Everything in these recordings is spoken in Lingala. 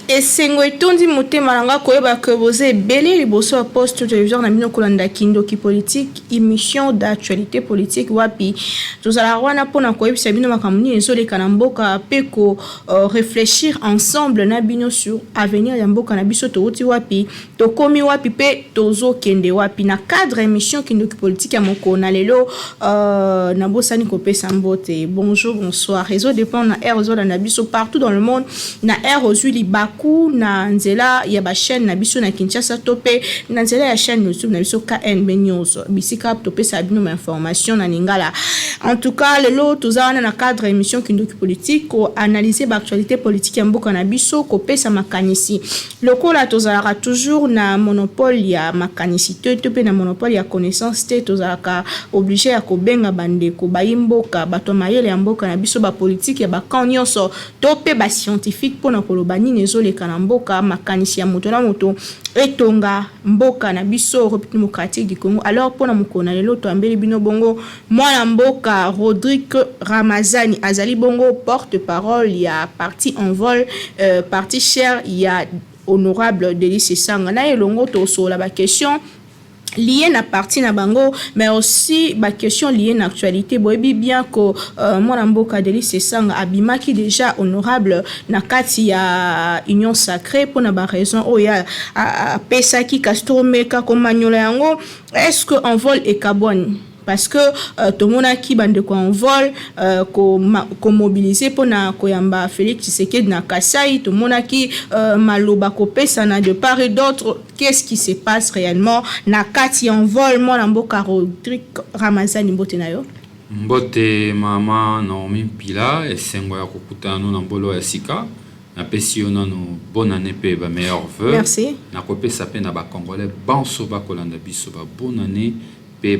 esengo etondi motema nanga koyeba ke boze ebele liboso ya poste télévision na bino kolanda kindoki politique émission d'actualité politique wapi tozala wana mpona koyebisa bino makambo nini ezoleka na mboka mpe ko réfléchir ensemble na bino sur avenir ya mboka na biso touti wapi tokomi wapi mpe tozokende wapi na cadre émission kindoki politique ya moko na lelo na bosani kopesa mbote bonjour bonsoir réseau dépend na air ozolanda biso partout dans le monde na air ozwi libaku na nzela ya ba chaîne na biso na Kinshasa topé na nzela ya chaîne YouTube na biso KNB News bisika topé sa bino ma information na Lingala. En tout cas lelo tozana na cadre émission kindoki politique ko analyser ba actualité politique ya mboka na biso ko pesa makanisi lokola tozalaka toujours na monopole ya makanisi topé na monopole ya connaissance te tozalaka obligé ya ko benga bande ko bayimboka bato mayele ya mboka na biso ba politique ya ba kanyoso topé ba scientifique pona koloba nini ezoleka na mboka makanisi ya moto na moto etonga mboka na biso République démocratique du Congo. Alors pona mokona lelo to ambeli bino bongo mwana mboka Rodrigue Ramazani azali bongo porte-parole ya parti Envol parti cher ya honorable Délice Sanga na elongo to sola ba question lié na parti na bango mais aussi ba question liée na actualité boyebi bien ko mwana mboka Délice Sanga abimaki déjà honorable na kati ya union sacrée pour na ba raison oya pesaki Castromeka komanyola yango est-ce que Envol et Kabone parce que tout le monde qui bande ko en vol ko mobiliser pour na koyamba Félix Tshisekedi na Kasai tout le monde qui maloba ko pesa na de part et d'autre qu'est-ce qui se passe réellement na kati en vol mon mboka Rodrigue Ramazani mbote na yo mbote mama Naomi Pila esengo ya kokutana na mbolo ya sika na pesi yo nano bonne année pe ba meilleur vœu merci na kopesa pe na ba congolais banso ba kolanda biso ba bonne année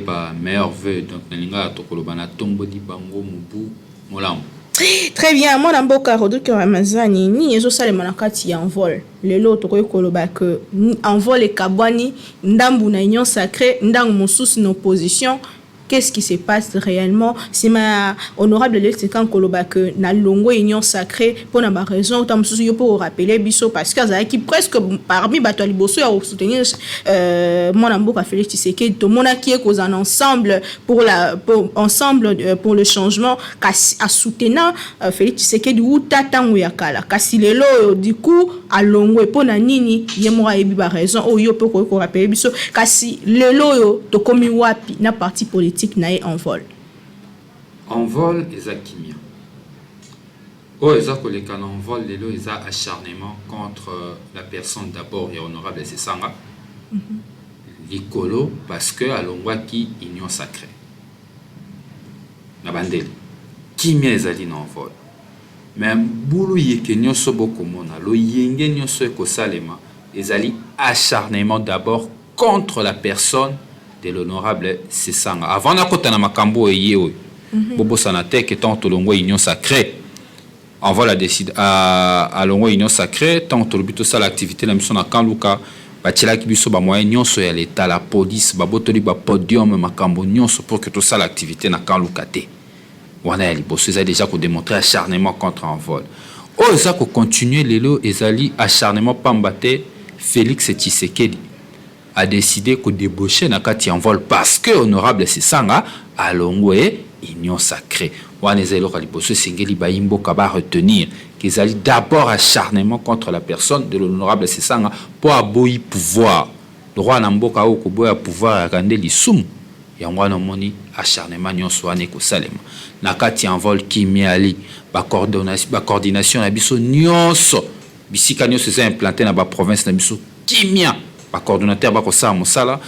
pas meilleur vœu donc nalinga tokoloba na tombo di bango mubu molam. Très bien moi mboka Rodrigue Ramazani ni ezo salema na kati ya Envol lelo tokoyi koloba que Envol et Kabwani ndambu na union sacrée ndangu mosusu na opposition. Qu'est-ce qui se passe réellement? C'est ma honorable Délice Koloba que na longo union sacrée pour na raison autant yo pour rappeler biso parce que ça qui presque parmi bato liboso ya soutenir mon mboka Félix Tshisekedi to mona qui est cause en ensemble pour pour le changement à soutenir Félix Tshisekedi ou tatango ya kala kasi lelo du coup à longo pour na nini yemo ebi ba raison o yo pour ko rappeler biso kasi lelo yo to komi wapi na parti politique nae Envol. Envol eza kimia. O eza koleka na Envol lelo eza acharnement contre la personne d'abord et honorable Sesanga. Likolo parce que alongwaki union sacrée. Na bandeli. Kimia ezali na Envol. Mais bulu yeke nyonso bokomona lo yenge nyonso ekosalema ezali acharnement d'abord contre la personne de l'honorable Sesanga. Avant na kotana makambo yewe. Bobo sanate que tant longo union sacrée. On va la décider à longo union sacrée tant to bito ça l'activité la mission na Kanluka batila ki biso ba moyen nyonso ya l'état la police ba botoli ba podium makambo nyonso pour que tout ça l'activité na Kanluka te. Wana ya liboso ça déjà ko démontrer acharnement contre Envol. O ça ko continuer lelo ezali acharnement pambate Félix Tshisekedi a décidé de débaucher na kati Envol parce que honorable Sesanga a longwe union sacrée. Wanezelo kaliboso singeli ba imboka ba retenir qu'ils allaient d'abord acharnement contre la personne de l'honorable Sesanga pour aboyi pouvoir. Le roi Namboka o ko boya pouvoir akande lisum ya ngwana moni acharnement nyonso ane ko salema. Na kati Envol kimiali ba coordination na biso nyonso bisika nyonso se implanté na ba province na biso kimia. Coordonnateur Bakosa Moussala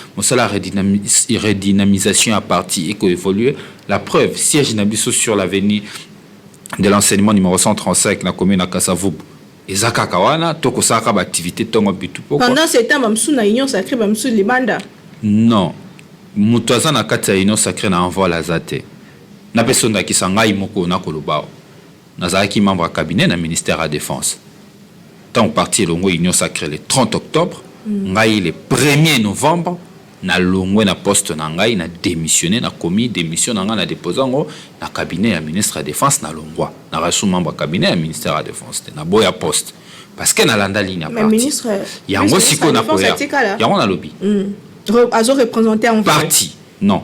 redynamisation à partie éco-évoluer. La preuve, siège Nabiso sur l'avenue de l'enseignement numéro 135 dans la commune de Kassavoub. Et Zaka Kawana, Toko Saka, activité Tongo Bitu. Pendant ce temps, Mamsou na union sacrée, Mamsou Libanda. Non. Moutouazan na kati ya union sacrée na envoi la zate. Na personne qui s'engaille moko na kolobao. Na zaki membre à cabinet na ministère à défense. tant parti longo union sacrée le 30 octobre ngai le 1er novembre na longwe na poste na ngai na démissionné na commis démission na ngai na déposé ngo na cabinet ya ministre de défense na longwa na rasu membre cabinet ya ministère de défense na boya poste parce que na landa ligne à parti ministre yango siko na koya yango na lobby azo représenter en parti non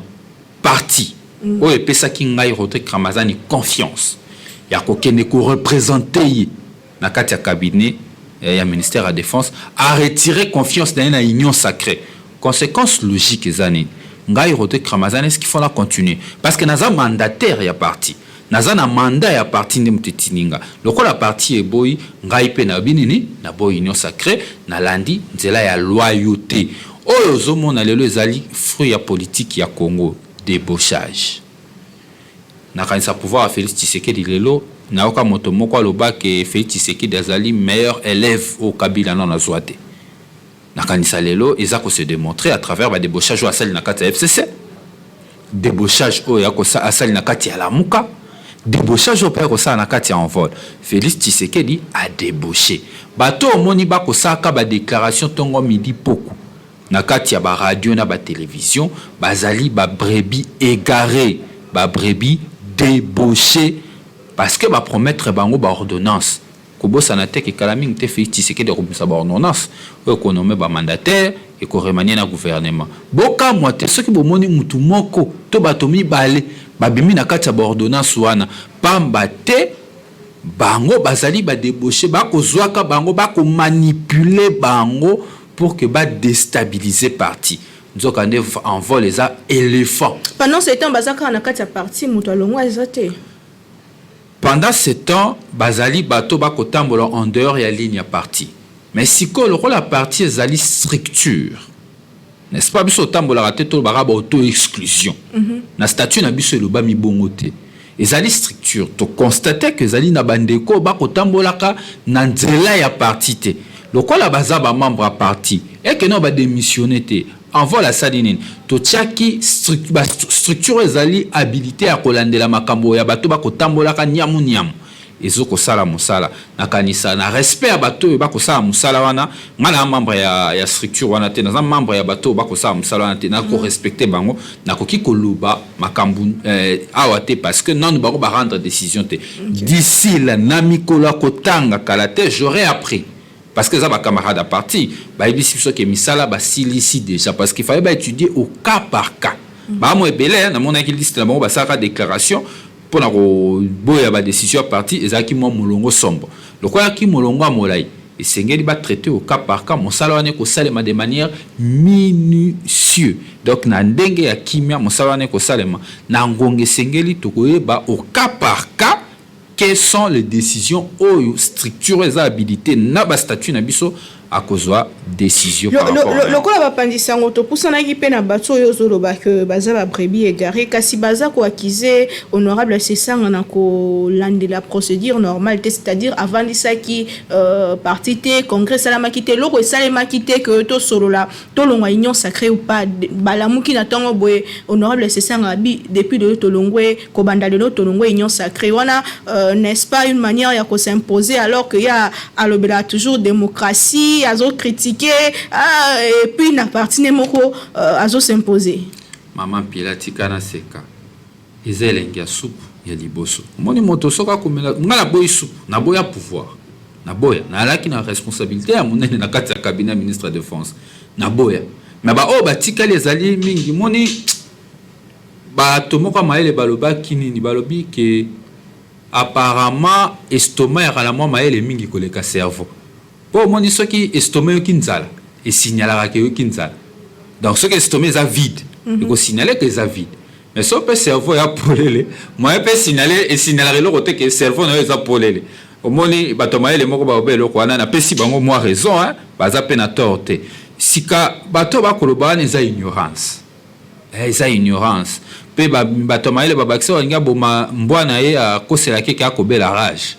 parti oyo epesaki ngai Rodrigue Ramazani confiance ya kokende ko représenter na kati ya cabinet ya ministère de la défense a retiré confiance dans la union sacrée. Conséquence logique ezani ngai Rodrigue Ramazani est-ce qu'il faut la continuer parce que naza mandataire ya parti naza na mandat ya parti ndemutetininga lokola parti eboyi ngai pe na binini na boy union sacrée na landi nzela ya loyauté oyo zomona lelo ezali fruit ya politique ya Congo débauchage na kanisa pouvoir Félix Tshisekedi lelo na oka moto moko aloba ke Félix Tshisekedi azali meilleur élève au Kabila non azwate na kanisa lelo eza ko se démontrer à travers ba débauchage o asali na kati ya FCC débauchage o ya ko sa asali na kati ya Lamuka débauchage o pa ko sa na kati ya Envol Félix Tshisekedi a débauché bato moni ba ko saka ba déclaration tongo midi poku na kati ya ba radio na ba télévision bazali ba brebis égaré ba brebis débauché parce que va promettre bango ba ordonnance kobo sanate ke kalaming te Félix Tshisekedi de robisa ba ordonnance o ko nommer ba mandataire et ko remanier na gouvernement boka moite soki bomoni mutu moko to batomi bale babimi na kati ya ba ordonnance wana pamba te bango bazali ba débaucher ba ko zwaka bango ba ko manipuler bango pour que ba déstabiliser parti nzokande Envol les éléphants pendant ce temps bazaka na kati ya parti mutu alongwa ezate. Pendant ce temps, bazali bato bakotambola en dehors ya ligne ya parti. Mais si ko le rôle la partie ezali structure. N'est-ce pas biso tambola raté to baraba auto exclusion. Na statut na biso loba mi bongote. Ezali structure to constater que ezali na bandeko bakotambola ka na nzela ya parti te. Lokola baza ba membre à parti et que no ba démissionner te. Envol la sadinine to tiaki structure ezali habilité à kolandela makambo ya bato bakotambola ka nyamu nyamu ezoko sala musala na kanisa na respect ya bato bakosala musala wana ngala membre ya structure wana te na membre ya bato bakosala musala wana te na ko respecter bango na koki koluba makambo awate parce que non bako ba rendre décision te d'ici la namikola kotanga kala te j'aurais appris. Parce que ça va camarade à partir, bah il dit que misala bah silici déjà parce qu'il fallait bah étudier au cas par cas. Bah moi belé na mon équipe liste là bon bah ça la déclaration pour la boya bah décision à partir ezaki mo molongo sombo. Le quoi qui molongo molai et sengeli ba traiter au cas par cas mon salon ko salema de manière minutieux. Donc na ndenge ya kimia mon salon ko salema na ngonge sengeli to ko ba au cas par cas. Quelles sont les décisions ou structures et habilités na ba statut na biso à cause de décision par rapport le ko la bandisa ngoto pusana ki pe na bato yo zolo ba que baza ba brebis égaré kasi baza ko accuser honorable Sesanga na ko lande la procédure normale c'est-à-dire avant ça qui parti té congrès salama kité loko salama kité que to solo la to longwa union sacrée ou pas balamuki na tongo boye honorable Sesanga bi depuis de to longwe ko bandale no to longwe union sacrée wana n'est-ce pas une manière ya ko s'imposer alors que y a alobela toujours démocratie azo critiquer et puis na parti nemoko azo s'imposer. Maman Pilati kana seka ezelengi ya soupe ya liboso moni moto soka komela ngala boy soupe na boya pouvoir na boya na laki na responsabilité ya monene na kati ya cabinet ministre de défense na boya mais ba o batika les alliés mingi moni ba tomoko maele baloba kinini balobi que apparemment estomac ya la mo maele mingi koleka cerveau. Pour moi, ce qui est estomac qui nzala et signaler que qui nzala. Donc ce qui est estomac est vide. Il faut signaler que c'est vide. Mais si on peut cerveau ya polele, moi je peux signaler et signaler le côté que cerveau na ya polele. Au moins batoma les moko ba obelo ko na pesi bango moi raison hein, baza pe na torte. Sika bato ba koloba na ignorance. Eza ignorance. Pe batoma le babakse nga boma mbwana ye a kosela ke ka kobela rage.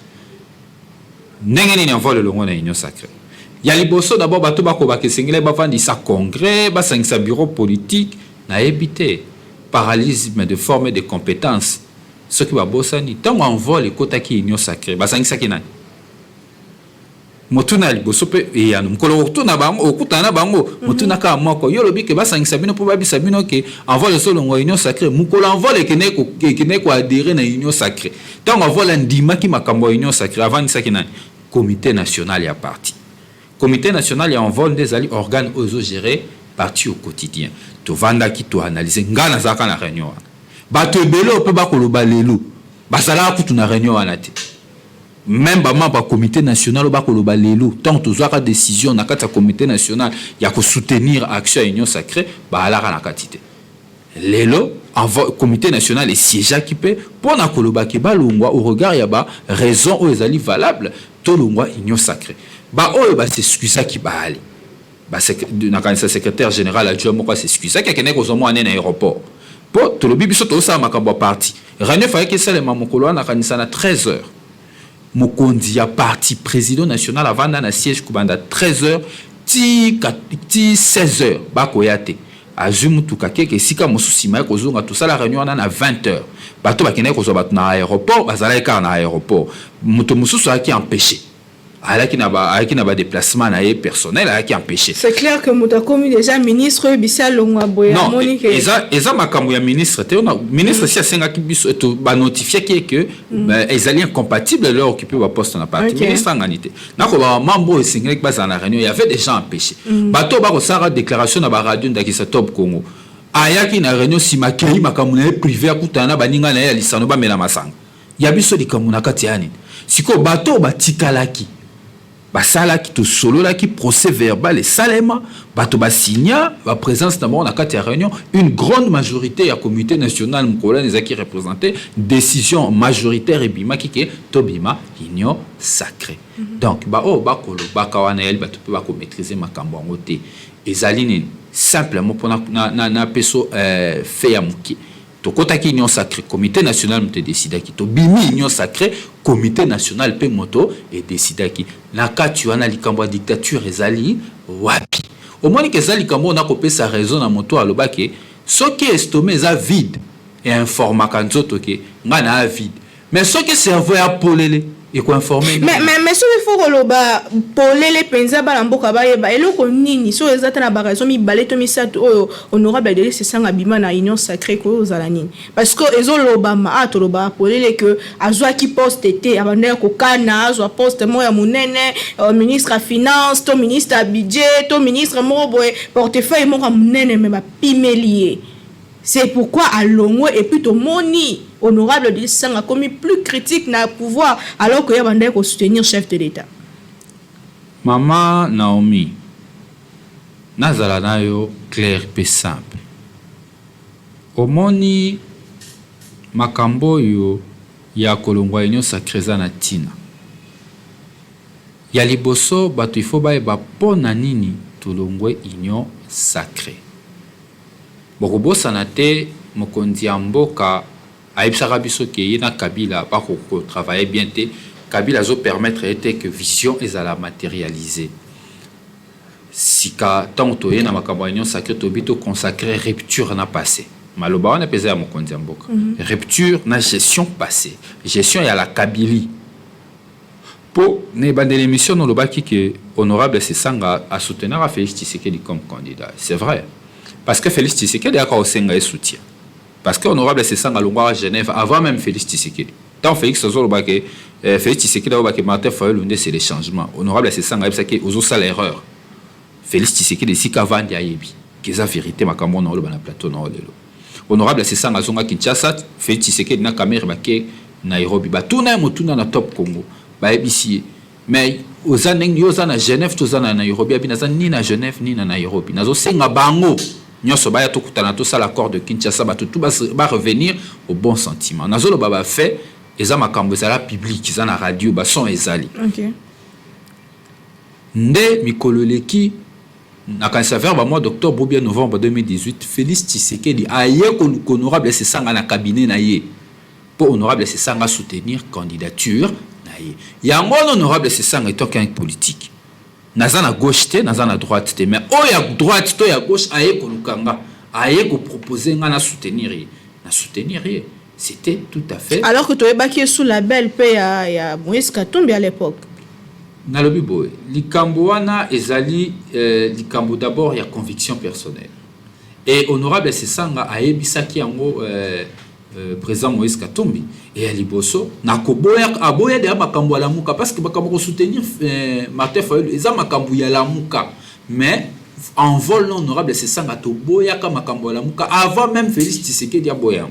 N'engeni n'envole le longo na union sacrée. Ya liboso d'abord bato bako bakesengela bafandi sa congrès, basangisa bureau politique na ebité paralysme de forme et de compétences. Ce qui va bosani tant envole kota ki union sacrée, basangisa ki nani. motuna liboso pe ya mukolo okutuna bango okutana bango motuna ka moko yo lobi ke basangisa bino po babisa bino ke envoi solo ngo union sacrée mukolo envoi kene ko adhérer na union sacrée tant envoi la ndima ki makambo union sacrée avant ça kina comité national ya parti comité national ya envoi des ali organes ozo gérer parti au quotidien to vanda ki to analyser ngana zaka na réunion bato ebelo pe bakoloba lelo basala kutuna réunion wana te même ba comité national ba koloba lelo tant tozwaka décision na kati ya comité national ya ko soutenir action ya union sacrée ba alaka na katite lelo comité national et siège qui peut pour na koloba ke balongwa au regard ya ba raison o ezali valable to longwa union sacrée ba oyo ba s'excusa ki ba ali ba na kanisa secrétaire général adjoint moko s'excusa ki akene ko zomo ane na aéroport po to lobi biso to sa makambo parti réunion fa ke sele mamokolo na kanisa na 13h mokondi ya parti président national avant na siège kubanda 13h ti 16h bakoyate azumu tukakeke sika mosusi mai kozonga tout ça la réunion na 20h bato bakene ko zo bato na aéroport bazala ka na aéroport moto mosusu aki empêché alaki na ba déplacement na personnel alaki empêché. C'est clair que muta komi déjà ministre bisa longwa boya monique eza makambo ya ministre te on ministre si asenga ki biso to ba notifier que ils allaient incompatibles leur occuper ba poste na parti ministre nganité na ko ba mambo esenga ki baza na réunion il y avait des gens empêchés bato ba ko sara déclaration na ba radio ndakisa Top Congo ayaki na réunion si makei makambo na privé akutana baninga na ya lisano ba mela masanga ya biso likamuna kati yani siko bato batikalaki basala ki to solo la ki procès verbal et salema bato basigna ba présence d'abord na kati ya réunion une grande majorité ya comité national mkola nezaki représenter décision majoritaire et bima ki ke tobima union sacrée donc ba ba kolo ba kawana el bato pe ba ko maîtriser makambo ngote ezali nini simplement pour na peso fait ya muki to kota ki union sacrée comité national mte décida ki to bimi union sacrée comité national pe moto et décida ki na kati wana likambo dictature ezali wapi au moins que ezali likambo na kopesa raison na moto alobaki soki estomac eza vide et informaka nzoto ke ngana vide mais soki cerveau ya polele et ko informer mais so il faut koloba polele penza bala mboka bayeba eloko nini so ezata na ba raison mi baleto mi satu oyo honorable de se sanga bima na union sacrée ko ozala nini parce que ezoloba ma to loba polele que azwa ki poste té abandela ko kana azwa poste moya munene ministre à finance to ministre à budget to ministre mo boy portefeuille mo munene me ba pimelier. C'est pourquoi à Longo et plutôt Moni, honorable de Sang a commis plus critique dans le pouvoir alors qu'il y a bandé pour soutenir le chef de l'État. Maman Naomi, nazala nayo clair et simple. Omoni makambo yo ya kolongwa union sacrée na tina. Ya liboso bato ifo ba eba pona nini tolongwe union sacrée. Bokobo sanate mokonzi ya mboka aibisaka biso ke yena Kabila ba ko travailler bien te Kabila zo permettre était que vision ezala matérialiser sika tanto yena makambo union sacrée to bito consacrer rupture na passé maloba wana pesa ya mokonzi ya mboka rupture na gestion passée gestion ya la Kabili po ne bande l'émission no lobaki que honorable Sesanga a soutenir a Félix Tshisekedi comme candidat c'est vrai. Parce que Félix Tshisekedi a aussi un soutien. Parce que honorable Sesanga Longwa à Genève avant même Félix Tshisekedi. Tant Félix Tshisekedi a Martin Fayulu c'est les changements. Honorable Sesanga a dit aux autres l'erreur. Félix Tshisekedi si qu'avant Yayebi. Qu'est la vérité ma cameroun dans le plateau non lelo. Honorable Sesanga Zonga Kinshasa Félix Tshisekedi na caméra baké Nairobi. Ba tout na motuna na Top Congo. Ba ebisi. Mais aux années à Genève tous na Nairobi abina ni na Genève ni na Nairobi. Nazo senga bango. Nyoso baya to kutana to ça l'accord de Kinshasa ba tout ba revenir au bon sentiment. Nazolo baba fait eza makambo ezala public eza na radio ba son ezali. OK. Nde mikololeki na kanisa vers ba mois d'octobre ou bien novembre 2018 Félix Tshisekedi aye ko honorable Sesanga na cabinet na ye. Pour honorable Sesanga soutenir candidature na ye. Yango honorable Sesanga est un politique. Naza na gauche te naza na droite te mais o ya droite to ya gauche aye ko lukanga aye ko proposer nga na soutenir c'était tout à fait alors que tu es baqué sous la belle paix à Moïse Katumbi à l'époque nalobi boye likambo wana ezali likambo d'abord il y a conviction personnelle et honorable Sesanga ayebisaki yango président Moïse Katumbi et à liboso na koboya aboya de makambo la muka parce que makambo ko soutenir Martin Fayulu eza makambo ya la muka mais en vol honorable Sesanga to boya ka makambo la muka avant même Félix Tshisekedi ya boya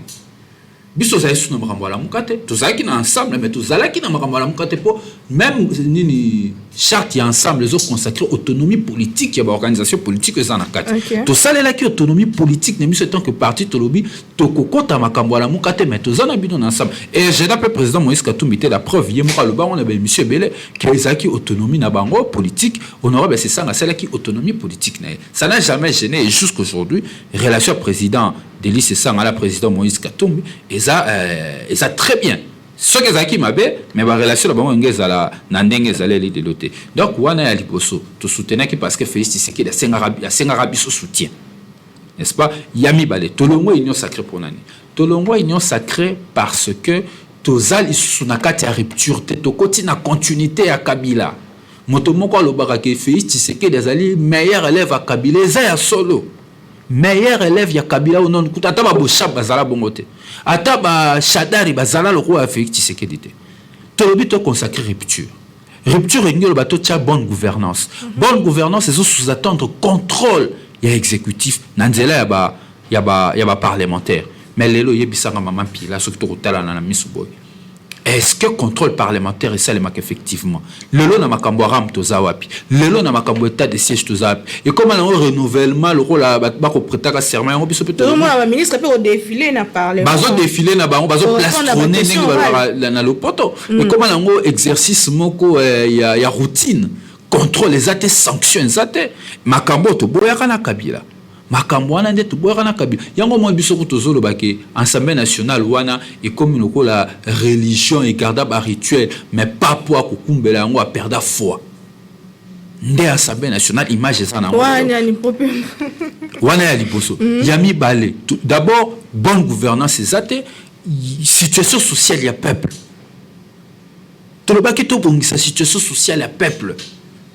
biso za yesu na makambo la muka te to zaki na ensemble mais to zalaki na makambo la muka te po même nini charte ya ensemble les autres consacré autonomie politique ya ba organisation politique eza na kati to salela ki autonomie politique ne miso tant que parti to lobi to kokota makambo la muka te mais to zana bino na ensemble et je d'après président Moïse Katumbi te la preuve yé mo ka lo bango na ba monsieur Belé qui ezaki autonomie na bango politique honorable c'est ça na celle qui autonomie politique na ça n'a jamais gêné et jusqu'aujourd'hui relation président Delis Sesanga à la président Moïse Katumbi et ça très bien ce que zaki mabe mais ba relation la bango ngeza la na ndenge zaleli de loté donc wana ya liboso to soutenir qui parce que Félix Tshisekedi a senga biso soutien n'est-ce pas yami balé tolongo union sacrée pour nani tolongo union sacrée parce que tozali isusu na kati ya rupture te to koti na continuité ya Kabila moto moko alobaka ke Félix Tshisekedi azali meilleur élève à Kabila eza ya solo meilleur élève ya Kabila au non kuta ata ba boshab bazala bongote ata ba shadari bazala le roi Félix Tshisekedi te tolobi to consacrer rupture ngelo bato tia bonne gouvernance bonne gouvernance c'est sous-attendre contrôle ya exécutif na nzela ya ba parlementaire mais lelo yebisanga maman pila soki to kotala na misuboy est-ce que contrôle parlementaire est ça effectivement lelo na makambo ram toza wapi lelo na makambo état de siège toza wapi et comment le renouvellement le rôle ba ko prêter serment ngo biso peut-être le ministre peut défiler na parlement bazo défiler na bango bazo plastronner ningi na lopoto et comment ngo exercice moko ya routine contrôle les até sanctions até makambo to boyaka na Kabila makambo wana nde toboyaka na Kabila yango mo biso ko tozolo bake Assemblée nationale wana et comme loko la religion et garda ba rituel mais pas pour kokumbela yango a perdre foi nde Assemblée nationale image ça na wana ni propre wana ya liboso yami balé d'abord bonne gouvernance ezate situation sociale ya peuple to le bake to bongisa situation sociale ya peuple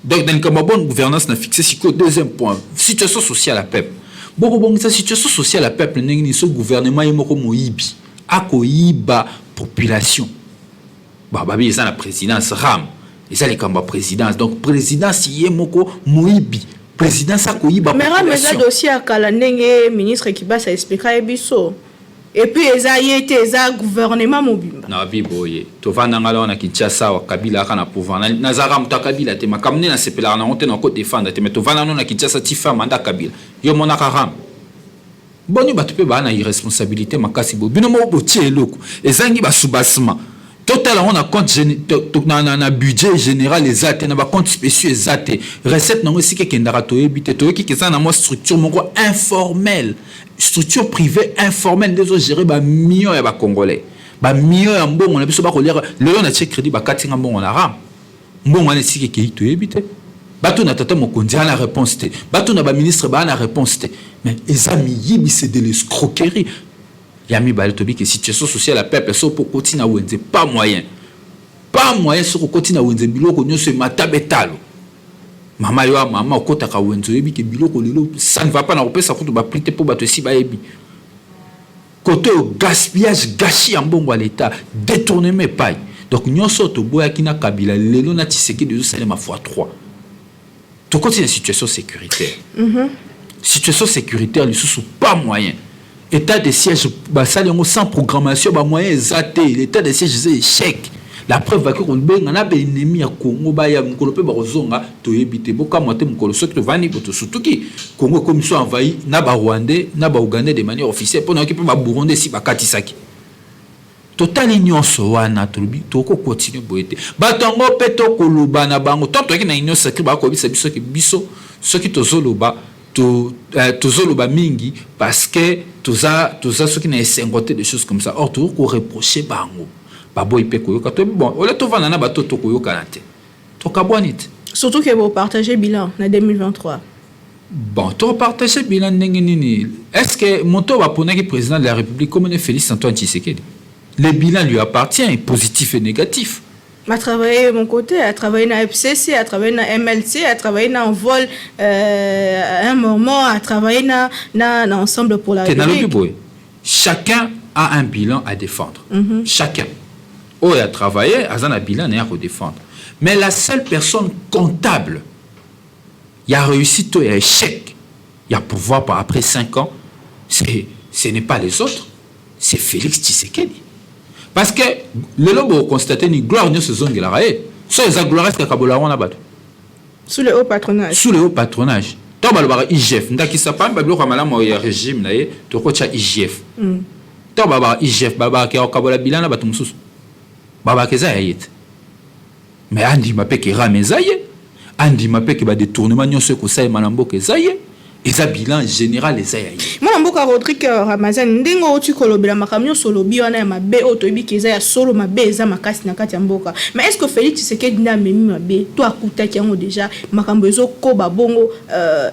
donc dans le bonne gouvernance na fixé siko deuxième point situation sociale à peuple beaucoup bon sa situation sociale à peuple n'engni ce gouvernement yemoko moyibi akoyiba population babi ça la présidence ram et ça les kamba présidence donc présidence yemoko moyibi présidence akoyiba population mais ram dossier akala ndenge ministre qui ba ça expliquer biso et puis eza gouvernement mobimba na biboye to vanda ngalo na Kinshasa wa Kabila kana pouvoir na zara muta Kabila te makamne na sepela na honte na ko défendre te mais to vanda no na Kinshasa ti fa manda Kabila yo mona karam boni batu pe ba na irresponsabilité makasi bo bino mo botie eloko ezangi ba soubassement total on a compte na budget général les até na ba compte spéciaux até recette na aussi que ndara to ebité to ki keza na mo structure moko informelle structure privée informelle des autres gérés ba millions ya ba congolais ba millions ya mbongo na biso ba ko lire le on a check crédit ba katinga mbongo na ram mbongo na siki ke to ebité bato na tata mokonzi na réponse te bato na ba ministre ba na réponse te mais ezami yibi c'est de l'escroquerie yami ba tobi que situation sociale à peuple so pour continuer wenze pas moyen sur continuer wenze biloko nyoso matabetalo mama yo mama okota ka wenzo yebi ke biloko lelo ça ne va pas na repesa kutu ba plité pour bato si ba yebi côté gaspillage gâchis en bongo à l'état détournement paille donc nyoso to boya kina Kabila lelo na Tshisekedi de salema x3 to continue la situation sécuritaire situation sécuritaire le sous pas moyen état de siège ba salengo sans programmation ba moyen zaté l'état de siège c'est échec la preuve va que on benga na ba ennemi ya Congo ba ya mukolo pe ba kozonga to yebite boka moté mukolo soki to vani boto sutuki Congo comme soit envahi na ba Rwandais na ba Ougandais de manière officielle pour na ki pe ba Burundais si ba katisaki total union so wana trubi to ko continuer boyete batongo pe to koluba na bango to ki na union sacrée ba ko bisa biso ki biso soki to zoloba tozoloba mingi parce que toza ceux qui na esengote des choses comme ça or to ko reprocher bango babo ipe koyoka to bon ole to vana na bato to koyoka na te to kabwanite surtout que vous partagez bilan en 2023 bon to partager bilan ndenge nini est-ce que monto va ponaki président de la République comme Félix Antoine Tshisekedi le bilan lui appartient positif et négatif a travaillé de mon côté, a travaillé dans FCC, a travaillé dans MLC, a travaillé dans vol un moment, a travaillé dans Ensemble pour la République. Chacun a un bilan à défendre. Chacun. Oh, il a travaillé, il a un bilan à défendre. Mais la seule personne comptable, il a réussi, il a échec, il a pouvoir par après 5 ans, ce n'est pas les autres, c'est Félix Tshisekedi. Parce que le lobo constaté ni gloire ne se zone de la raie. So les gloires que Kabola on a battu. Sous le haut patronage. Sous le haut patronage. Tant balbara IGF, ndaki sapa bablo kamala mo ya régime na ye, to ko cha IGF. Tant baba IGF baba ke Kabola bilana batu mususu. Baba ke za yete. Mais andi mape ke rameza ye. Andi mape ke ba détournement nyonso ko sa manambo ke za ye. Et ça bilan général et ça y est. Moi mboka Rodrigue Ramazan ndengo tu kolobela makamyo solo biona ma be otobi keza ya solo ma be za makasi na kati ya mboka. Mais est-ce que Félix Tshisekedi na memi ma be to akuta kiango déjà makambo ezo ko ba bongo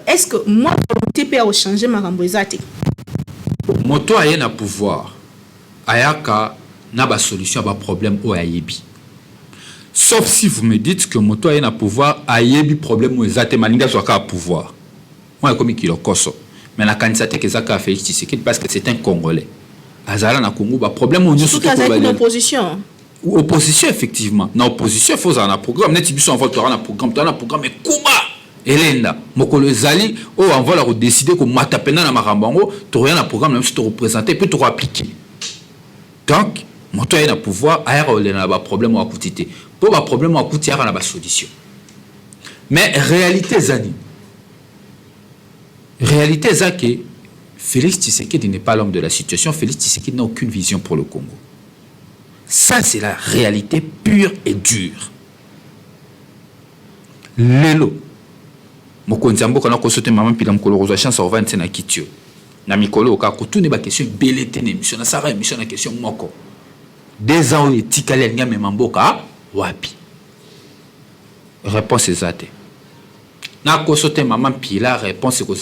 est-ce que moi volonté peut changer makambo ezate? Moto aye na pouvoir ayaka na ba solution ba problème o ayebi. Sauf si vous me dites que moto aye na pouvoir ayebi problème o ezate maninga soka pouvoir. Moi, comme il le cosso. Mais la candidature que Zaka a fait, c'est parce que c'est un Congolais. Azala na Congo, bah problème on surtout qu'il y a une opposition. Opposition effectivement. Na opposition, il faut un programme. Net ibiso en vote un programme, tu as un programme mais Kuba. Elenda, mokolo zali, oh on va la décider que matapena na marambango, tu rien un programme même si tu représenter puis tu appliquer. Donc, mon toi il a pouvoir, ailleurs on a un problème à coûter. Pour un problème à coûter, il y a une solution. Mais réalité zani. Réalité, c'est que Félix Tshisekedi n'est pas l'homme de la situation. Félix Tshisekedi n'a aucune vision pour le Congo. Ça, c'est la réalité pure et dure. Lelo. Mokonzambo, quand on a sauté maman, puis on a eu chance, on va être en Kitio. Na mikolo, quand on a une question, belete, émission, na sara émission, na question, moko. 2 ans, et tikale, n'y a même mboka, wapi. Réponse exacte. Na kosote maman puis la réponse est que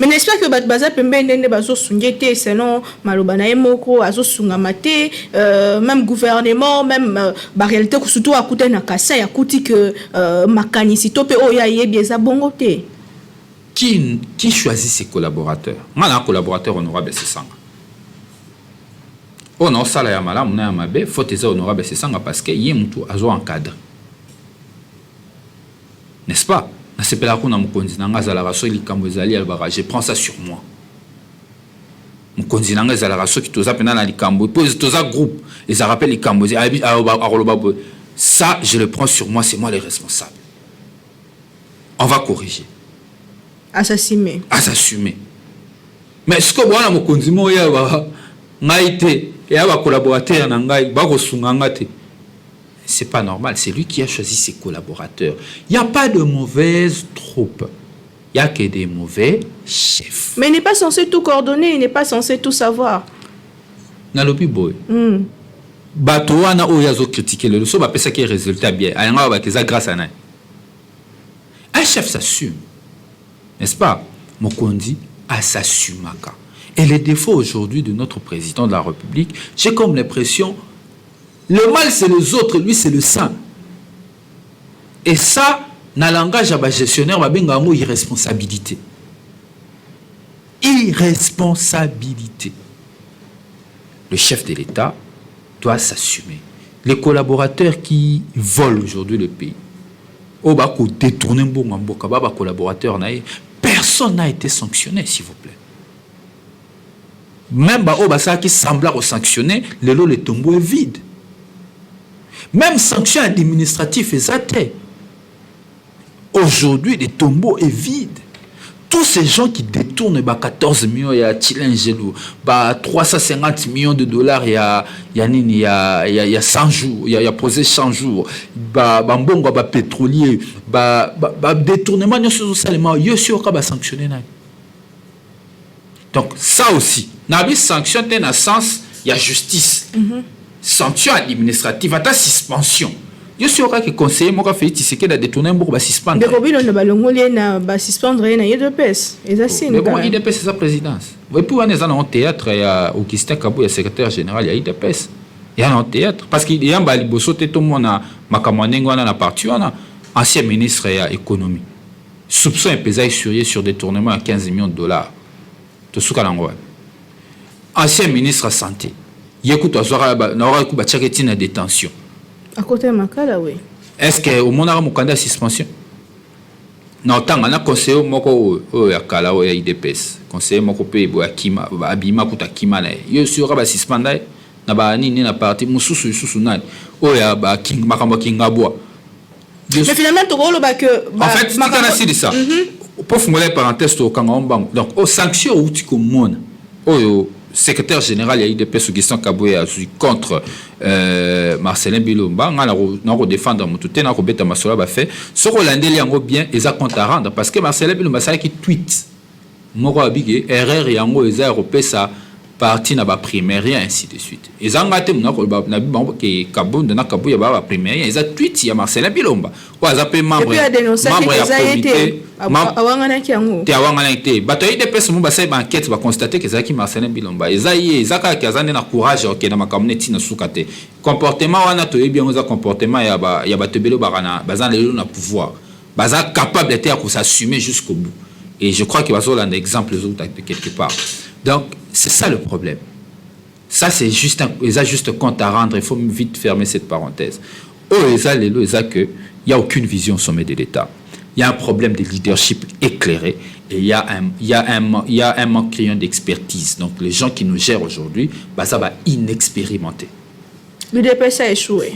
mais n'est-ce pas que baza pembe ndende bazo sungete selon malobana emoko azo sungamate même gouvernement même ba réalité surtout akuta na kasa ya kuti que makanisi tope o ya yebieza bongote qui choisit ses collaborateurs mana un collaborateur honorable Sesanga on sala ya malamu na ya mabe faut eza honorable Sesanga parce que yé mutu azo encadre. N'est-ce pas? Je prends ça sur moi. Ça, je le prends sur moi, c'est moi le responsable. On va corriger. À s'assumer. À s'assumer. Mais ce que moi, c'est pas normal, c'est lui qui a choisi ses collaborateurs. Il n'y a pas de mauvaise troupe. Il n'y a que des mauvais chefs. Mais il n'est pas censé tout coordonner, il n'est pas censé tout savoir. Nalobi boy. Batoana oyazo critiquer le so ba pesa qui résultat bien. Ayanga ba keza grâce à nain. Un chef s'assume. N'est-ce pas? Mokondi a s'assumaka. Et les défauts aujourd'hui de notre président de la République, j'ai comme l'impression le mal, c'est les autres, lui, c'est le sang. Et ça, dans le langage à gestionnaire, on a irresponsabilité. Irresponsabilité. Le chef de l'État doit s'assumer. Les collaborateurs qui volent aujourd'hui le pays, personne n'a été sanctionné, s'il vous plaît. Même qui semblent sanctionner, le tombeau est vide. Même sanction administrative est athée. Aujourd'hui, le tombeau est vide. Tous ces gens qui détournent 14 millions, il y a 350 millions de dollars, il y a 100 jours, il y a posé 100 jours, mbongo pétrolier, détournement, il y a sanctionné. Donc, ça aussi, il y a sanction dans le sens, il y a justice. Sanction administrative, à ta suspension. Je suis au cas que conseiller, moi, Félix Tshisekedi a détourné pour suspendre. Mais Robin, on va suspendre une IDPS. Mais bon, IDPS, c'est sa présidence. Vous pouvez aller dans un théâtre, il y a Augustin Kabou, il y a secrétaire général, il y a IDPS. Il y a un théâtre. Parce qu'il y a un liboso, tout le monde a la partie, ancien ministre de l'économie. Soupçon est sur détournement à 15 millions de dollars. Tout ce qu'on a. Ancien ministre de la santé. Il y a une détention. À côté de Makala, oui. Est-ce qu'au monde a un candidat suspension? Non, tant on a conseillé moko ya kala o ya IDPS. Conseiller moko pe bo akima abima kuta kima na. Yo sura ba suspendai na ba nini na parti mususu na. O ya ba king makambo kingabwa. Mais finalement to ko lo ba que en fait, c'est quand on dit ça. Pour formuler parenthèse to kanga ombango. Donc aux sanctions outi ko mona. Oyo secrétaire général de l'IDPS Augustin Kaboué a contre Marcelin Bilomba, on a défendre Moutouté, on a bêta Masola ba fait. Ce Rolandais yango bien, ils a compte à rendre parce que Marcelin Bilomba ça qui tweet. Moko abigé erreur yango ils a européen ça parti na ba primaire et ainsi de suite. Ils ont raté na ko na bimbo que Kabou na Kaboué ba primaire, ils a tweet ya Marcelin Bilomba. Ou a appelé membre ya comité. Te awangana été bato IDPS mo ba sai ba enquête ba constater que Zaki Marcelin Bilomba ezaka kazane na courage ok na makamneti na sukate comportement wana to bien oza comportement ya bato belo barana bazan lelo na pouvoir baza capable d'être à s'assumer jusqu'au bout et je crois qu'il va avoir un exemple les autres quelque part. Donc c'est ça le problème. Ça c'est juste juste compte à rendre, il faut vite fermer cette parenthèse. Que il y a aucune vision au sommet de l'État. Il y a un problème de leadership éclairé et il y a un manque criant d'expertise. Donc les gens qui nous gèrent aujourd'hui, ça va inexpérimenté. L'UDPS a échoué.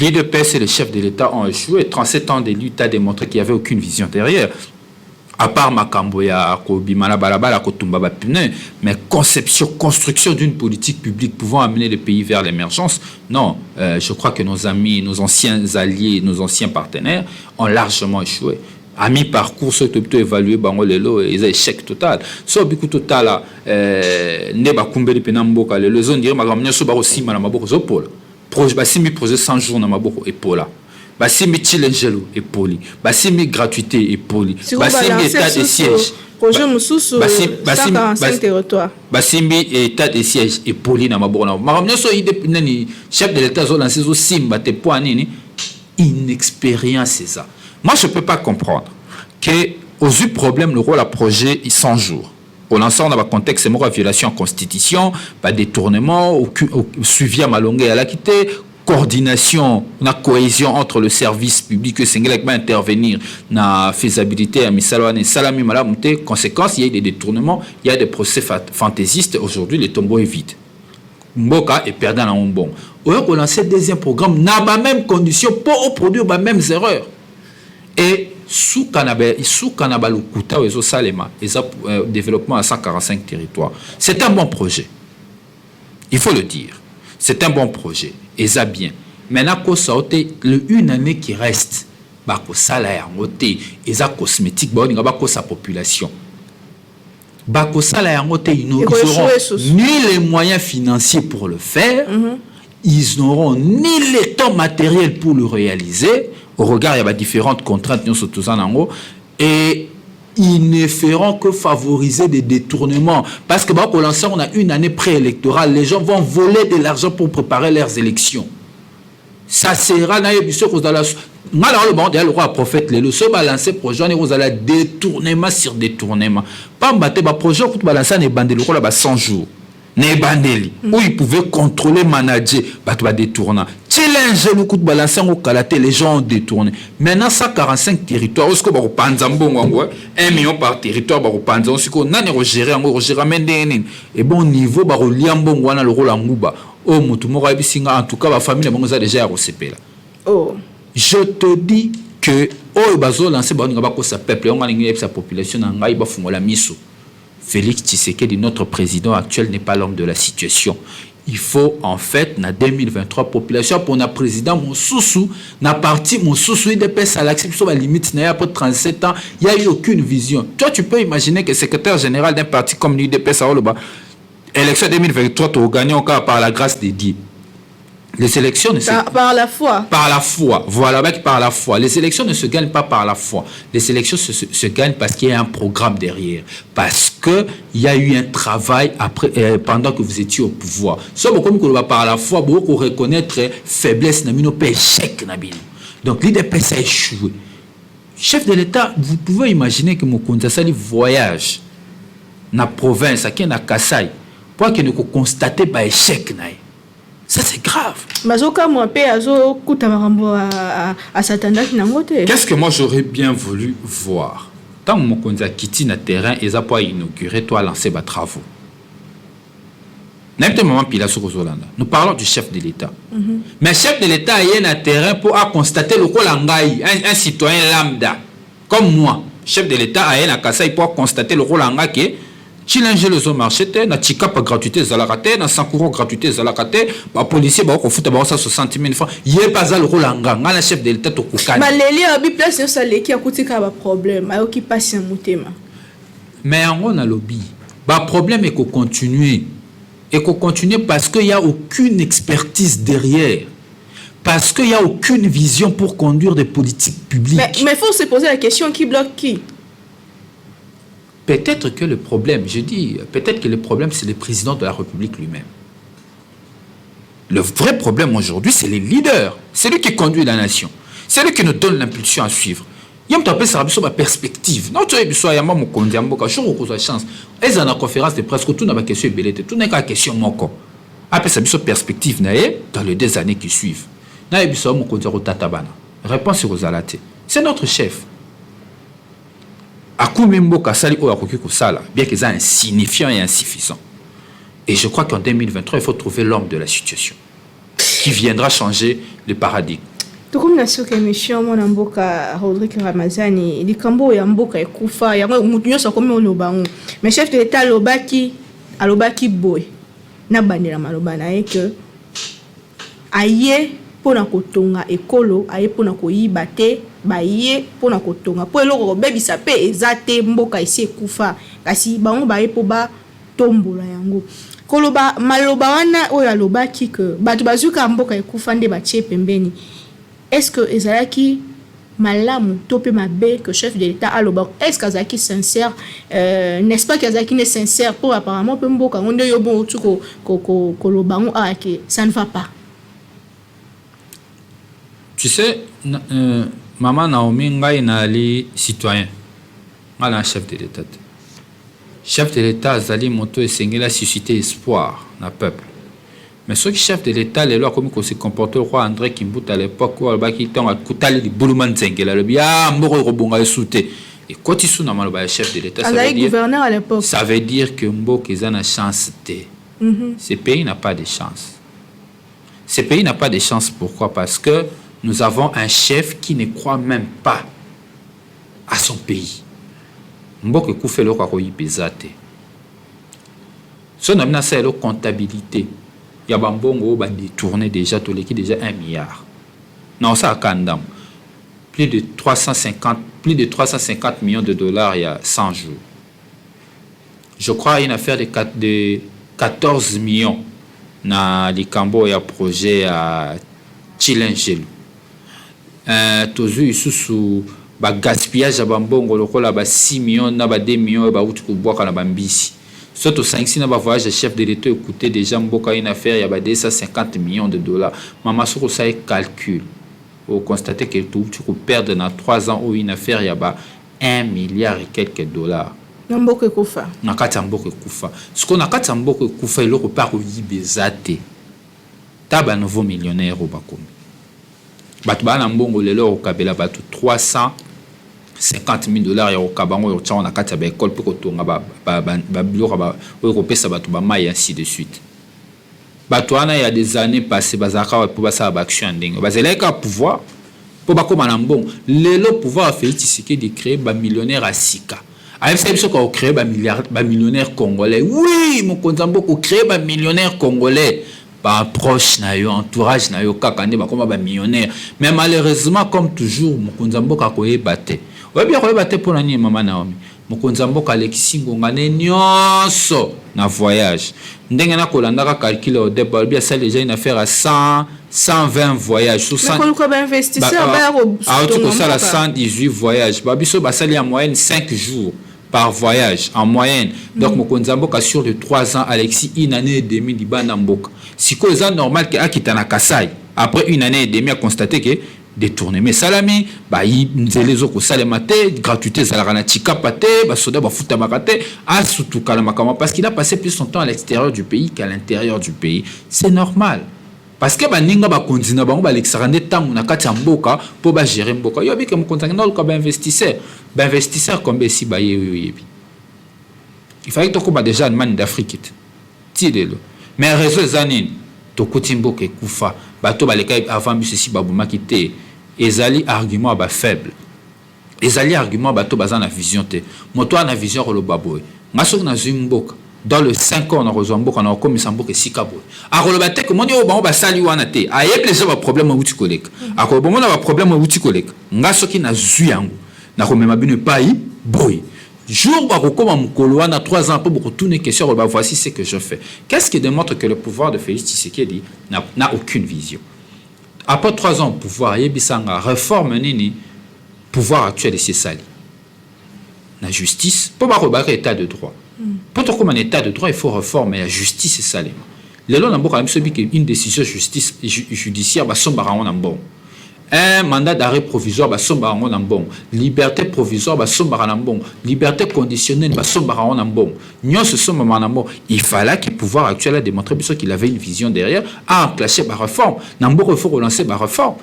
L'UDPS et les chefs de l'État ont échoué. 37 ans de lutte a démontré qu'il n'y avait aucune vision derrière. À part Makamboya, Kobimana Balabala, Kotumba Bapune, mais construction d'une politique publique pouvant amener le pays vers l'émergence, non. Je crois que nos amis, nos anciens alliés, nos anciens partenaires ont largement échoué. À mi-parcours, ceux qui ont évalué Bangolelo, ils ont échec total. Sauf beaucoup total, Neba Kumbeli Penamboka, les zones diront, Magamia Sobaro Sima, Namaboko Zopola. Projet 100 jours, Namaboko Epola. Basimi chilengelo et poli, basimi gratuité et poli, basimi état de siège, projet mususu 145 territoires, basimi état de siège et poli na mabona. Maramnya so idepinani chef de l'État zo lancé zo simba te poanini inexpérience c'est ça. Moi je peux pas comprendre que aux eu problème le rôle à projet 100 jours. Pour l'instant, on a un contexte, c'est une violation en constitution, pas détournement, suivi à Malongue à la quitter, coordination, la cohésion entre le service public et Sénégal va intervenir dans la faisabilité à Misalwane, Salami Malamouté. Conséquence, il y a des détournements, il y a des procès fantaisistes. Aujourd'hui, le tombeau est vide. Mboka est perdant dans un bon. On a lancé le deuxième programme, dans la même condition, pour produire les mêmes erreurs. Et sous Kanabé, le Kouta, et Salema, et développement à 145 territoires. C'est un bon projet. Il faut le dire. C'est un bon projet. Et ça bien. Maintenant, ça a une année qui reste. Ça et ça cosmétique, sa population. Ils n'auront ni les moyens financiers pour le faire, ils n'auront ni le temps matériel pour le réaliser. Au regard, il y a différentes contraintes, et ils ne feront que favoriser des détournements. Parce que pour l'instant, on a une année préélectorale. Les gens vont voler de l'argent pour préparer leurs élections. Ça sera le roi prophète le se balancer projet vous allez détournement sur détournement. Pas battre projet pour balancer les bandés le roi 100 jours. Ne bandeli où ils pouvaient contrôler manager battre détournant. Challenge le coup de balancer au kalaté les gens ont détourné. Maintenant 145 territoires est-ce que ba panza mbongo 1 million par territoire ba panza on siko nani gérer ngo gérer mendeni et bon niveau ba liambongo wana le rôle nguba oh mutu moko bisinga en tout cas ba famille bango za déjà recépela. Oh je te dis que oh bazo lancer ba nga ba ko sa peuple on nga sa population na ngai ba fungola miso. Félix Tshisekedi, notre président actuel, n'est pas l'homme de la situation. Il faut, en fait, en 2023, population pour notre président, mon sous-sous, na parti, mon sous-sous, il dépasse à l'acception de la limite, il y a après 37 ans, il n'y a eu aucune vision. Toi, tu peux imaginer que le secrétaire général d'un parti comme l'UDPS, élection 2023, tu as gagné encore par la grâce des dieux. Les élections ne se... Par la foi. Par la foi. Voilà, par la foi. Les élections ne se gagnent pas par la foi. Les élections se gagnent parce qu'il y a un programme derrière. Parce qu'il y a eu un travail après, pendant que vous étiez au pouvoir. Si vous par la foi, vous reconnaître faiblesse, échec. Donc, l'IDPS a échoué. Chef de l'État, vous pouvez imaginer que Mokonza Sali voyage dans la province, à Kassai, pour que nous constations l'échec. Ça, c'est grave. Qu'est-ce que moi j'aurais bien voulu voir? Tant que Mokonza quitte le terrain, ils ont pas inauguré, toi lancer des travaux. Nous parlons du chef de l'État. Mais le chef de l'État a un terrain pour constater le Kolangai, un citoyen lambda. Comme moi, chef de l'État a un Kassai pour constater le Kolangai qui Chilange le marché, na Chikapa gratuité Zalakate, na Sankuro gratuité Zalakate, les policiers ont fait 60 000 francs. Il n'y a pas de Rolanga, le chef de l'État au Koukani. Mais les liens ont place qui a coûté un problème, qui passe un moutement. Mais on a lobby. Le problème est qu'on continue. Et qu'on continue parce qu'il n'y a aucune expertise derrière. Parce qu'il n'y a aucune vision pour conduire des politiques publiques. Mais il faut se poser la question, qui bloque qui? Peut-être que le problème, je dis, peut-être que le problème, c'est le président de la République lui-même. Le vrai problème aujourd'hui, c'est les leaders. C'est lui qui conduit la nation. C'est lui qui nous donne l'impulsion à suivre. Il y a une perspective. Non, tu as une chance. Et dans la conférence de presse, tout n'a pas question de tout n'est qu'à question moko. Après, ça a une perspective dans les 2 années qui suivent. Réponse aux alatés. C'est notre chef. Bien qu'ils soient insignifiants et insuffisants. Et je crois qu'en 2023, il faut trouver l'homme de la situation qui viendra changer le paradigme. Tout comme la émission, mon amboka Rodrigue Ramazani, les cambo et amboka et koufa, il y a un so comme on bango. Mais chef de l'État alobaki boy. Na bandela malobana et que aye pona kotonga ekolo, aye pona koyiba te, baye pona kotonga. Po eloko bebisa pe ezate mboka isi ekufa. Kasi bango baye po ba tombola yango. Koloba maloba wana oyo alobaki que batu bazuka mboka ekufa nde batie pembeni. Est-ce que Ezalaki malamu topé mabe que chef de l'État aloba? Est-ce qu'Azaki sincère? N'est-ce pas qu'Azaki n'est sincère pour apparemment peu mboka on yo bon tout ko lobango a que ça ne va pas. Tu sais, maman Naomi ngai na ali citoyen. Mala chef de l'État. Chef de l'État Azali moto et sengela susciter espoir na peuple. Mais ceux qui chef de l'État, les lois comme se comportent le roi André Kimbuta à l'époque où il était en Koutali di Boulouman Zengela, le bien Moro Robonga souté. Et quand il sont le chef de l'État, gouverneur à l'époque. Ça veut dire que Mbok a une chance. Ce pays n'a pas de chance. Ce pays n'a pas de chance. Pourquoi? Parce que nous avons un chef qui ne croit même pas à son pays. Mbok est fait le roi Pesate. Si on a une comptabilité, il y a Bambongo qui a détourné déjà 1 milliard. Non, ça a Kandam. Plus de 350 millions de dollars il y a 100 jours. Je crois une affaire de 14 millions dans les Cambo et un projet à Chilengelo. Tozu sous gaspillage à Bambongo, le 6 millions, 2 millions, et 2 Surtout 5 si on va voyage de chef de l'État écouter déjà Mboka une affaire il y a 250 millions de dollars. Maman sur ça calcul. Vous constatez que tu peux perdre dans 3 ans ou une affaire il y a 1 milliard et quelques dollars. Mboka kufa. Nakata Mboka kufa. Ce qu'on a kata Mboka kufa il le pas yibezate. Taba nouveau millionnaire au Bakomi. Batba na mbongo lelo au kabela batu 350 000 dollars ya okabango yo tchana kati ya école pour kotonga ba biloko ba kopesa batu ba mai ainsi de suite. Batu wana il y a des années passées bazaka pour basa ba action ndenge bazeleka pouvoir pour bakoma na mbongo lelo pouvoir fait tisike de créer ba millionnaire à sika. Avec ça biso ko créer ba millionnaire congolais. Oui, mon konzambo ko créer ba millionnaire congolais. Par approche na yo entourage na yo kakande ba koma ba millionnaire. Mais malheureusement comme toujours mon konzambo ka koyeba te. Ouais bien koyeba te pour nani mama Naomi. Mokonzambo Alexis Ngonga nyonso na voyage ndenge na kolandaka calcul au départ bien ça déjà une affaire à 100 120 voyages. Mais quand on investisseur, ça 118 voyages. Babiso basali en moyenne 5 jours par voyage en moyenne. Donc Mokonzamboka sur les 3 ans, Alexis, 1 année et demie d'Ibana Mboka. Si c'est normal que Akitana Kasai, après 1 année et demie, a constaté que détourné mais salami ba les autres salemate gratuité salarana chikapate ba soda ba futa makate asutu kala makama parce qu'il a passé plus son temps à l'extérieur du pays qu'à l'intérieur du pays. C'est normal parce que ba ninga ba konzina bango ba l'exarande tangu na kati ya mboka po ba gérer mboka yo bika mokonzanga na ko ba investisseur comme si ba yebi il fallait to ko ba déjà man d'Afrique tidelo mais réseau zanine to kutimboka kufa bato ba leka avant bisi ba bumaki te ezali argument ba faible ezali argument bato bazana vision te moto na vision ko lo baboy ngaso na zimboka dans le 5 ans on a rejoint mboka na ko misamboka sikaboy a ko lo batte ko moni o ba sali wana te a yep les ba problème wuti koleka a ko bo mona ba problème wuti koleka ngaso ki na zuyango na ko mema bino pai boy jour ba ko koma mukolo wana 3 ans pour beaucoup tourner question ba voici ce que je fais. Qu'est-ce qui démontre que le pouvoir de Félix Tshisekedi n'a aucune vision. Après 3 ans au pouvoir, Yebisanga réforme nini pouvoir actuel et c'est sali. La justice, pour rebattre état de droit. Pour tout comme un état de droit, il faut réformer la justice et sali. Les lois n'ont pas une décision justice judiciaire va sombara en bon. Un mandat d'arrêt provisoire va sombara en bon. Liberté provisoire va sombara en bon. Liberté conditionnelle va sombara en bon. Nyon se sombara en bon. Il fallait que le pouvoir actuel a démontré qu'il avait une vision derrière, a enclenché la réforme. Nambo il faut relancer la réforme.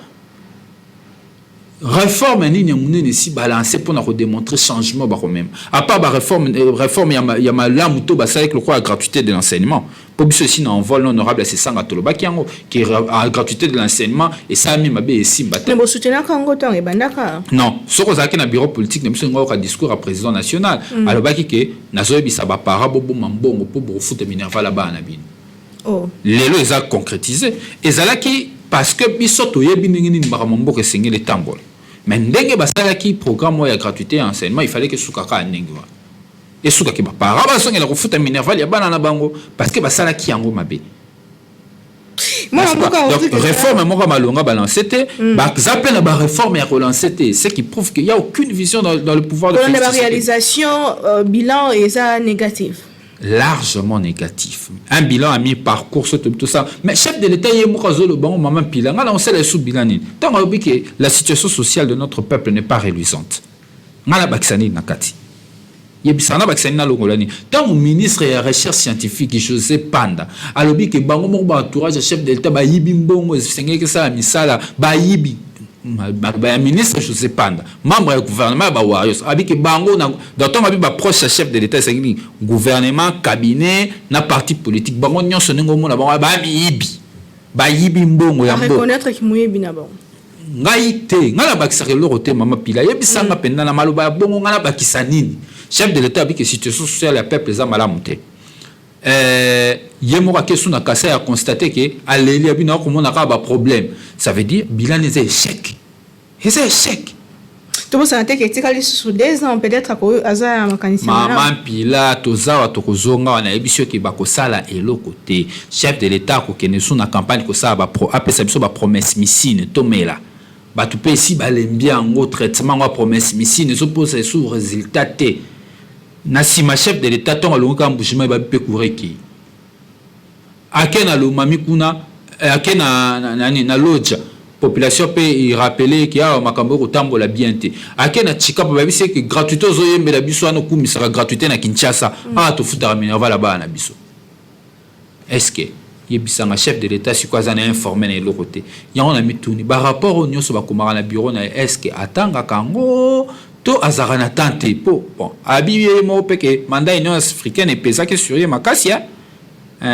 Réforme ni nyamune si balancer pour nous démontrer changement par même. À part la réforme il y a ma muto basa avec le quoi la gratuité de l'enseignement. Pour ceci na envol honorable c'est sanga toloba qui est la gratuité de l'enseignement et ça même mabe simba. Mais vous soutenez kango temps et bandaka. Non, ce que ça na bureau politique na biso ngoka discours à président national. Alors baki ke nazo bisa ba para bobo mambongo pour foot minerva là-bas na bin. Oh. Lelo eza concrétisé et zalaki parce que biso toyebi ningini mbamambo ke sengele tambol. Mais ndenge basalaki programme ya gratuité enseignement il fallait que sukaka ndenge wa. Et sukaki ba para ba songela ko futa minerva ya bana na bango parce que basalaki yango mabe. Donc réforme moko malonga balancete ba zappel na ba réforme ya relancete ce qui prouve qu'il y a aucune vision dans le pouvoir de la réalisation bilan est ça négatif. Largement négatif. Un bilan à mi-parcours, tout ça. Mais chef de l'État, il y a le bon moment bilan. On sait les sous-bilans. Tant que la situation sociale de notre peuple n'est pas réluisante. On a Baksani Nakati. Il y a Baksani Nalongolani. Tant que ministre de la recherche scientifique, José Panda, a l'objet que Bango Mouba entourage chef de l'État, Bayibi Mbongo, c'est que ça, Misala, Bayibi. Ministre José Panda, membre du gouvernement Warriors, avec Bango, dans ton avis, proche chef de l'État, c'est gouvernement, cabinet, na parti politique. Bango, n'y a son nom, Bayibi Mbongo, ya reconnaître qu'il mouille bien bon. Ngaïté, ngala bakisare loroté, maman pila, yebisanga penda na maloba, bongo ngala bakisanini. Chef de l'État, avec situation sociale, le peuple, les amala monté. Yemora kesu na kasa a constaté que aleli abina ko mona ka ba problème ça veut dire bilan est échec et c'est échec tout ça que tikali sous 2 ans peut-être ko aza makanisi maman pila tozawa to kozonga na ebisio ki ba ko sala eloko te chef de l'état ko kenesu na campagne ko sa ba pro apesa biso ba promesse missine tomela ba tu pe ici ba lembia ngo traitement wa promesse missine so pose sous résultat te na si ma chef de l'état ton alonga mbushima ba pe kureki akena lo mami kuna akena na loja population peut y rappeler qu'il y a makambo ko tambola bien te akena chika ba bise que gratuité zo yembela biso ano kumisa gratuité na Kinshasa to futa minerva là-bas na biso est-ce que yebisanga chef de l'état si quoi za na informé na lokote ya on a mituni ba rapport au nyoso ba komara na bureau na est-ce que atanga kango to azara na tante po bon abiye mo peke mandat union africaine et pesa que sur makasi ya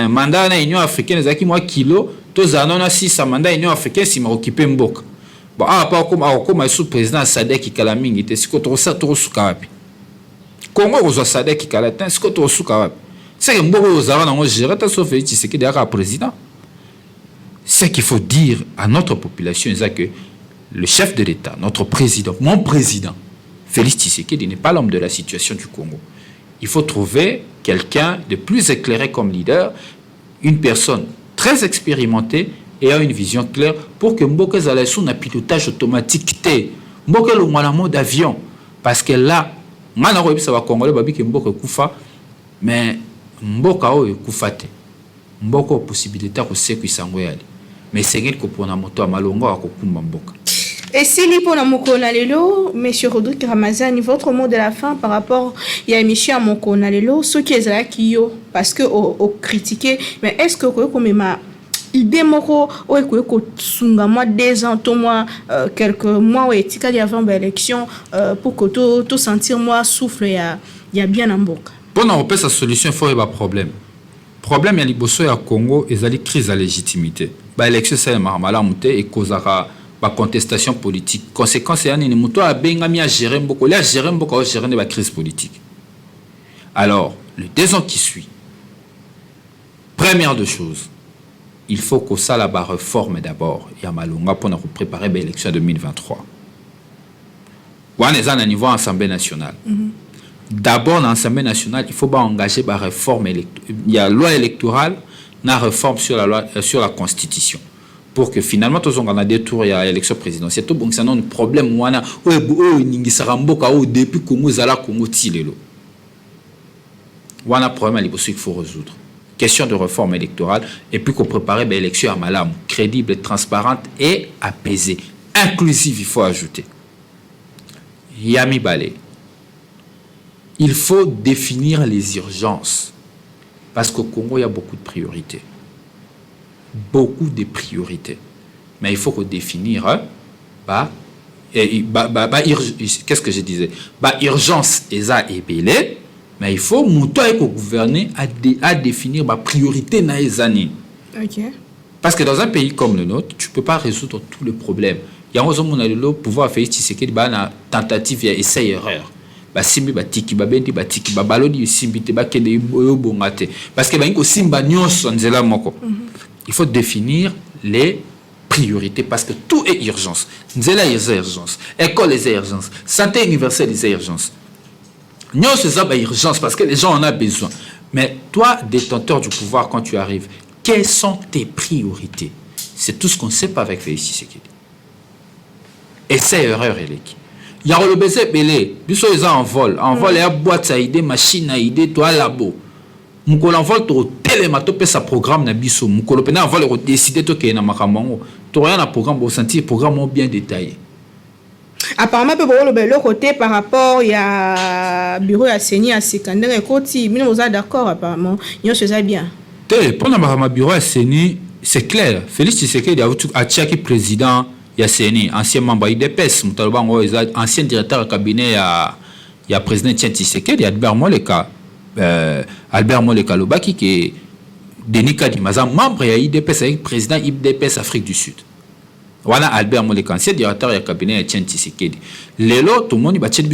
mandat na union africaine zaki moi kilo to zanona 6 mandat union africaine si ma occupé mboka bon pas comme sous président Sadek Kalamingi te siko to sa to suka wapi Congo ko Sadek Kalatin siko to suka wapi c'est que mboka ozara na ngo gérer ta sauf Félix Tshisekedi aka président. Ce qu'il faut dire à notre population c'est que le chef de l'État, notre président, mon président Félix Tshisekedi n'est pas l'homme de la situation du Congo. Il faut trouver quelqu'un de plus éclairé comme leader, une personne très expérimentée ayant une vision claire pour que Mboka ezala sous un pilotage automatique te. Mboka le mode avion parce que là ngana ko bisa ba Congolais babi ke Mboka kufa mais Mboka o kufa te. Mboka possibilité ko seku isango yali mais c'est ngeli ko pona moto amalongo akokumba Mboka. Et si l'hypona mokona lelo, monsieur Rodrigue Ramazani, votre mot de la fin par rapport à l'émission à mokona lelo, ce qui est là qui yo, parce que au critiquer, mais est-ce que comme ma idée moko ou que sunga moi 2 ans, tout mois, quelques mois ou etika avant l'élection pour que tout sentir moi souffle il y a bien en boca. Pour nous repérer sa solution, il faut y avoir problème. Problème il y a liboso ya Congo, ils ont crise à légitimité. Ba élection c'est malamuté et causera la contestation politique. Conséquence, c'est que muto a bengami a gérer beaucoup. Là, gérer beaucoup, a gérer la crise politique. Alors, le 2 ans qui suit, première de choses, il faut que ça la réforme d'abord. Il y a malonga pour nous préparer l'élection 2023. On est à un niveau Assemblée nationale. D'abord, dans l'Assemblée nationale, il faut engager la réforme électorale. Il y a la loi électorale, la réforme sur la Constitution. Pour que finalement, tous on a des tours à l'élection présidentielle. Tout bon, c'est un problème. On a depuis Congo, Zala Congo, Tilelo. On a un problème qu'il faut résoudre. Question de réforme électorale et puis qu'on prépare l'élection à Malam, crédible, transparente et apaisée. Inclusive, il faut ajouter. Yami Balé. Il faut définir les urgences. Parce qu'au Congo, il y a beaucoup de priorités. Beaucoup de priorités. Mais il faut qu'on définir qu'est-ce que je disais urgence et belé, mais il faut monter au gouverner à définir ma priorité dans les années. Parce que dans un pays comme le nôtre, tu ne peux pas résoudre tous les problèmes. Il y a un pouvoir faire une tentative et essai-erreur. Simbi batiki babendi batiki babaloni simbi te bakende bongate parce que bango simba nyonso nzela moko. Il faut définir les priorités parce que tout est urgence. Nzela est urgence, école est urgence, santé universelle est urgence. Nyonso c'est ba urgence parce que les gens en ont besoin. Mais toi, détenteur du pouvoir, quand tu arrives, quelles sont tes priorités? C'est tout ce qu'on ne sait pas avec Félix Tshisekedi. Et c'est erreur électrique. Il y a le baiser belé, biso ils en vol, il y a boîte à idée, machine à idée, toi labo. Mukolo en vol to télémato pe sa programme na biso, mukolo pe na vol décider to ke na makambo. To rien na programme pour sentir programme bien détaillé. Apparemment peu le côté par rapport il y a bureau à Seni à Sekandere et Koti, mais nous sommes d'accord apparemment, ils se ça bien. Pendant ma bureau à Seni, c'est clair, Félix Tshisekedi a tchaki président Yasseni, ancien membre IDPS, ancien directeur de cabinet, il y a président Tshisekedi, Albert Moleka Lobaki, qui est Denis Kadimazan, membre de IDPS, président IDPS Afrique du Sud. Voilà Albert Moleka, ancien directeur de cabinet Tshisekedi. Lelo, tout le monde va dire M.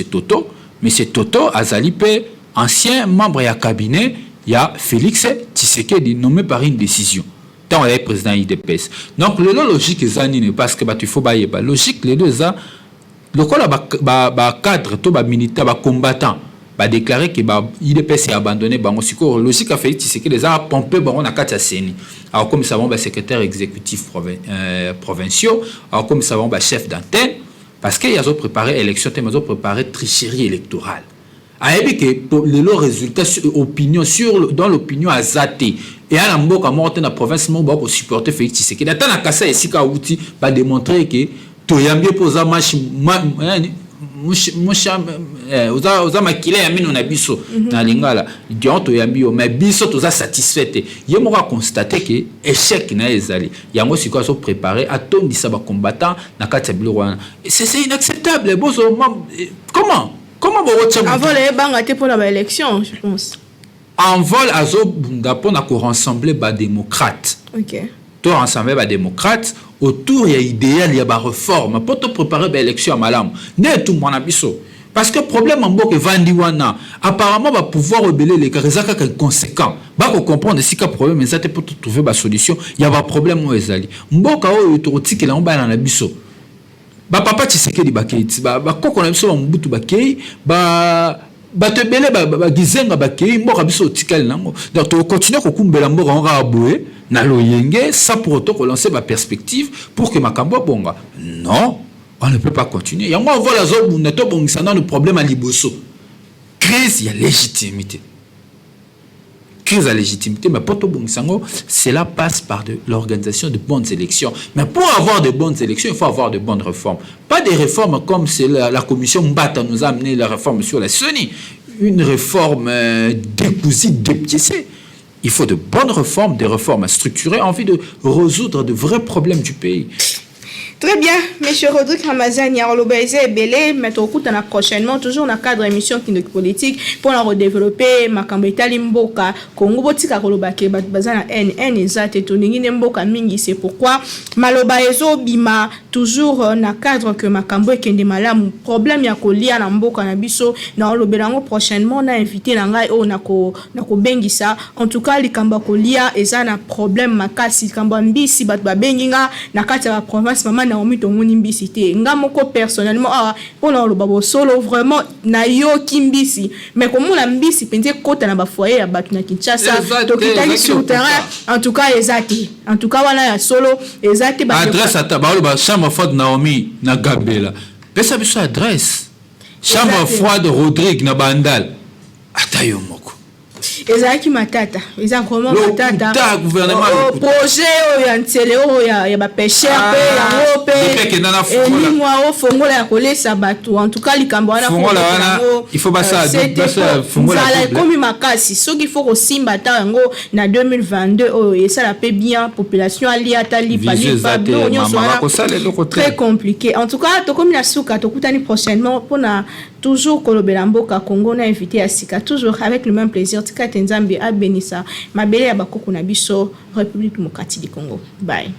Toto, M. Toto, Azalipe, ancien membre de cabinet, il y a Félix Tshisekedi, nommé par une décision. Tant on est président IDPS. Donc, le logique est parce que tu faut bailler. Logique, les deux, le cadre, tout militaire, combattant, déclarer que l'IDPS est abandonné. Logique a fait que les a pompé, on a quatre CENI. Alors, comme nous savons, secrétaire exécutif provinciaux, alors, comme nous savons, chef d'antenne, parce qu'ils ont préparé l'élection, ils ont préparé tricherie électorale. Ayebi que le résultat dans l'opinion a zaté et à la mboka morte dans la province mo ba ko supporter Félix Tshisekedi ata na kasa esika outi ba démontrer que to yambie poza match oza makile ya mino na biso na lingala dion to yambio mais biso toza satisfait ye mo constater que échec na ezali yango siko so préparer atondisa ba combattant na kati ya biloko wana c'est inacceptable bozo Comment vous retenez avant les bangaté pour l'élection, je pense. En vol, azo bunda pour na rassembler ba démocrates. OK. To rassembler ba démocrates autour ya idéal ya ba réforme pour te préparer ba élection à malam. Ne tout mon abisso. Parce que problème en bok vandi wana apparemment va pouvoir rebeller les carezaka conséquent. Ba ko comprendre si ka problème ça pour trouver ba solution, il y a ba problème o ezali. Mboka o to tikela on ba na biso. Ba papa Tshisekedi bakei ba koko na biso ba mbutu bakei ba bato ebele bagizenga bakei mboka biso tikali nango donc to continuer kokumbela mboka ngo aboye na loyenge ça pour autant relancer ma perspective pour que makambo bonga non on ne peut pas continuer yango on voit la zone où neto bongisa dans le problème à liboso crise il y a légitimité crise à légitimité, mais pour tout bon, cela passe par l'organisation de bonnes élections. Mais pour avoir de bonnes élections, il faut avoir de bonnes réformes. Pas des réformes comme la commission Mbata nous a amené la réforme sur la CENI. Une réforme décousue, dépiécée. Il faut de bonnes réformes, des réformes structurées, en vue de résoudre de vrais problèmes du pays. Très bien, M. Rodrigue Ramazani, mais prochainement, toujours dans le cadre de l'émission politique, pour la redévelopper, Makambeta Limboka, Congo Botika Kolobake, Bazana N, Ezate, Toningine Mboka Mingi, c'est pourquoi Malobaezo Bima, toujours dans le cadre que Makambo et Kende Malam, problème ya kolia na Mboka Nabiso, dans le Belango prochainement, on a invité Nangai O Nako Bengisa, en tout cas, les Kamba Kolia, Ezana problème, Makasi, Kambambi, si Batba Benginga, Nakata la province, Maman. Naomi tomoni mbisi te nga moko personnellement pour le babo solo vraiment na yo kimbisi mais comme la mbisi penze kota na ba foyer ya batu na Kinshasa to kitali sur terrain en tout cas wana ya solo ezate ba adresse ata ba ba chambre froide Naomi na Gabela pesa biso adresse chambre froide Rodrigue na Bandal ata yo moko ezaki matata eza vraiment matata projet ya ntele ya ba pêcheur pe yango pe moi fongola ya kolesa bato en tout cas likambo wana fongola wana il faut basa fongola comme makasi soki faut ko simba ta yango na 2022 et ça la paie bien population ali atali très compliqué en tout cas to comme la souka to kutani prochainement pour na toujours kolobela mboka Congo na invité à Sika toujours avec le même plaisir tika tenzambe a benisa mabele ya bakoko na biso République démocratique du Congo bye.